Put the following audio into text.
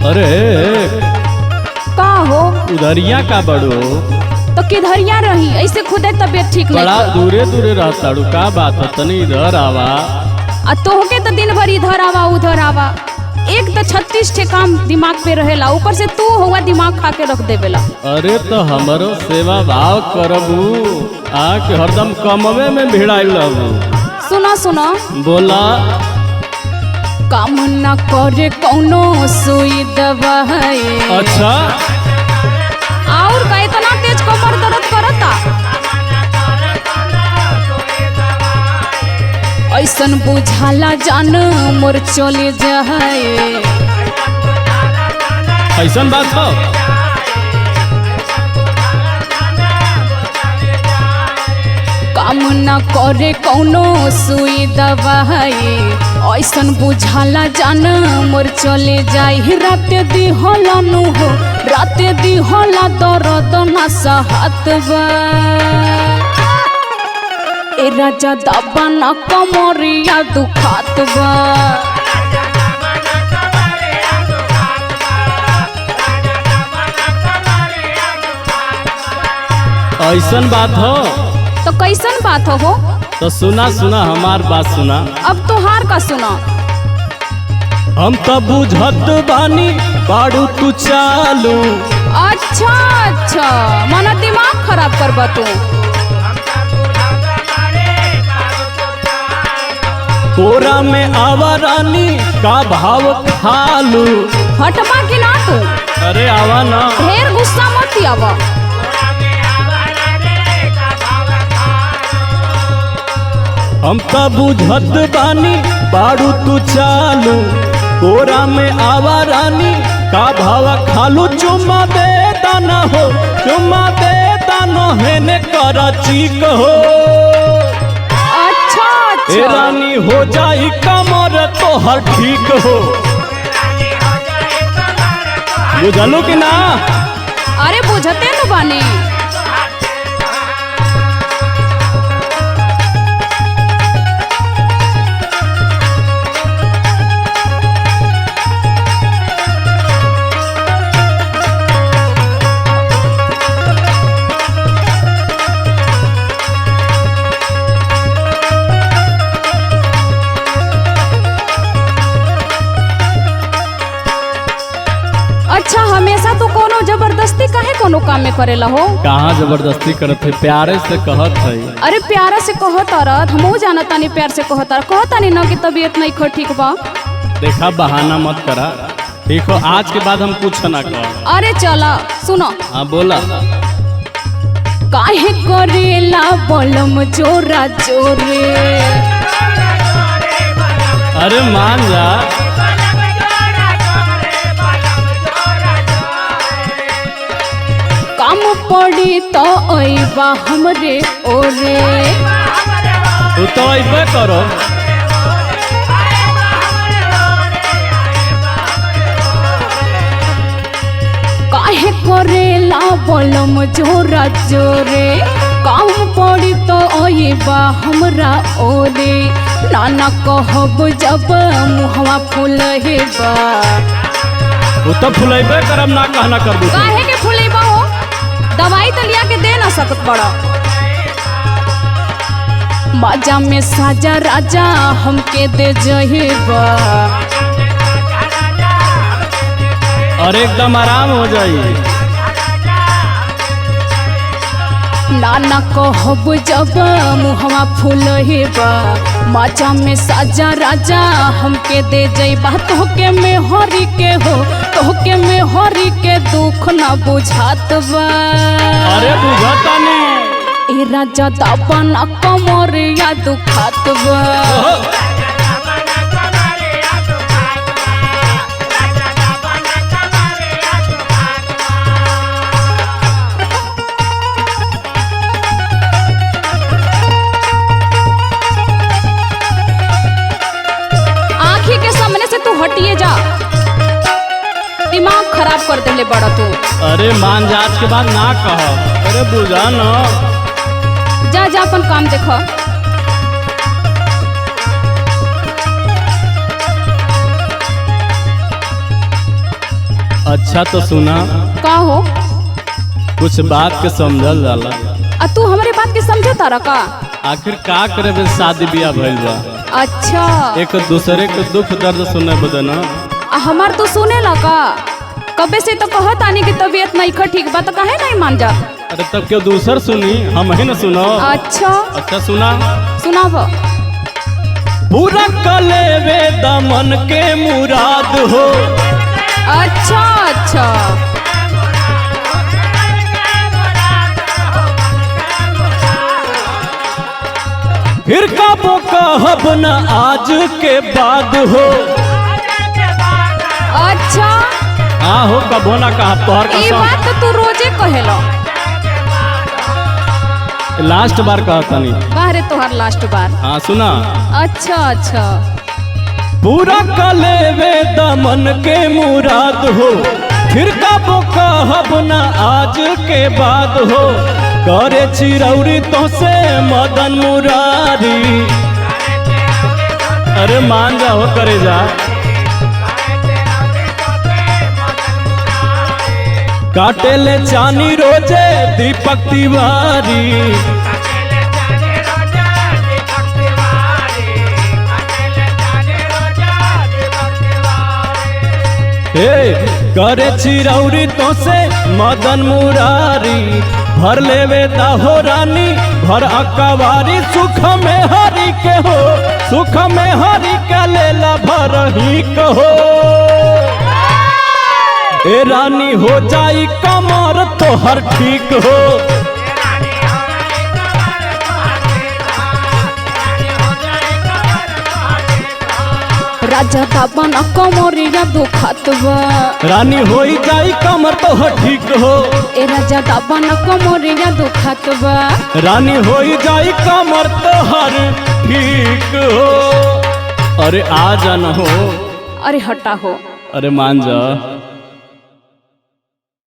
अरे का हो उधरिया का बड़ो तो किधरिया रही ऐसे खुदे तबीयत ठीक बड़ा नहीं दूरे दूरे रहता का बात है तनी इधर आवा। आ तोहके तो दिन भर इधर आवा उधर आवा। एक तो 36 ठे काम दिमाग पे रहेला, ऊपर से तू हुआ दिमाग खा के रख देवेला। अरे तो हमारो सेवा भाव करबू आके हरदम कमवे में भिड़ाइल रहबू। सुनो सुनो बोला काम न करे कौनो सुई दवाई। अच्छा और का इतना तेज कमर दर्द करता ऐसन बुझाला जान मोर चले जाए। ऐसन बात हो काम न करे कौनो सुई दवाई ऐसन बुझाला जान मोर चले जाई। रात दिहला नु हो रात दिहला दर्द न सहत बा। ए राजा दबा न कमरिया दुखात बा। ऐसन बात हो तो कैसन बात हो तो सुना सुना हमार बात सुना। अब तोहार का सुना। हम तो बुझत बानी बाड़ू तू चालू। अच्छा अच्छा मना दिमाग खराब करबा तू। कोरा में आवा रानी का भाव खालू। हटबा कि ना तू? अरे आवा ना ढेर गुस्सा मत आवा। हम तो बुझत बानी बाड़ू तू चालू। कोरा में आवा रानी का भाव खालू। चुम्मा दे दाना हो चुम्मा दे दानो है ने करा चीक हो। अच्छा ए अच्छा रानी हो जाई कमर तो हर ठीक हो। बुझलू कि ना? अरे बुझते न बानी। अच्छा हमेशा तो कोनो जबरदस्ती काहे कोनो काम में करेला हो? कहाँ जबरदस्ती करत है प्यारे से कहत है। अरे प्यारा से कहता रह हमहू जानता नहीं प्यार से कहता नहीं ना कि तबीयत नहीं खो ठीक बा। देखा बहाना मत करा ठीक हो। आज के बाद हम कुछ ना कह। अरे चला सुनो। हाँ बोला काहे करेला बलम जोरा जोरे। अरे मान जा काम पड़ी तो अइबा हमरे ओरे। तू तो अबे करो। काहे करेला बलम जोरा जोरे। काम पड़ी तो अइबा हमरा ओरे। नाना कहब जब मुहवा फुलहेबा। तू तो फुलेबे करब ना कहना कर दू। काहे के फुलेबा हो? दवाई तो लिया के दे ना सकत बड़ा। मजा में साजा राजा हमके दे जहिबा। और एकदम आराम हो जाई। नाना कहब जब मुहवा फुलहेबा। मजा में साजा राजा हमके दे जइबा। तोहके में हरी के हो तोहके में हरी के दुख ना बुझात बा। अरे बुझता नहीं। ए राजा दाबा ना कमरिया दुखात बा। आँखी के सामने से तू हटिए जा। दिमाग खराब कर देले बड़ा तू। अरे मान जा आज के बाद ना कह। अरे बुझा ना जा जा अपन काम देखो। अच्छा तो सुना, का हो? कुछ बात के समझल जाला। तू हमारे बात के समझे तारा का? आखिर का करे बे, शादी बियाह भइल बा। अच्छा, एक दूसरे के दुख दर्द सुने बदे ना। हमार तो सुने ला का? कबे से तो कहत आनी की तबीयत नहीं खा ठीक बा, तो काहे नहीं मान जा? अरे तब क्यों दूसर सुनी, हम ही न सुनो। अच्छा अच्छा सुना, सुनाव। पूरा कले वे दमन के मुराद हो। अच्छा अच्छा, फिर कबो कहब न आज के बाद हो। अच्छा हो कबो ना कहा तोहर ये कसम। बात तो तू रोजे कहेलो। लास्ट बार कहा तनी। बाहरे तोहर लास्ट बार। हाँ सुना। अच्छा अच्छा, पूरा कले वे दमन के मुराद हो, फिर कबो कहब न आज के बाद हो। करे चिरौरी तो से मदन मुरारी, अरे मान जा हो करे जा। काटे ले चानी रोजे दीपक तिवारी, करे चिरौरी तो से मदन मुरारी। भर लेवे दाहो रानी भर अकवारी, सुख में हरि के हो, सुख में हरि के लेला भर ही कहो। ए रानी हो जाई कमर तो हर ठीक हो। राजा दाबन कमरिया दुखत बा। रानी हो जाई कमर तो हर ठीक हो। ए राजा दाबन कमरिया दुखत बा। रानी हो जाई कमर तो हर ठीक हो। अरे आ जाना हो। अरे हटा हो। अरे मान जा।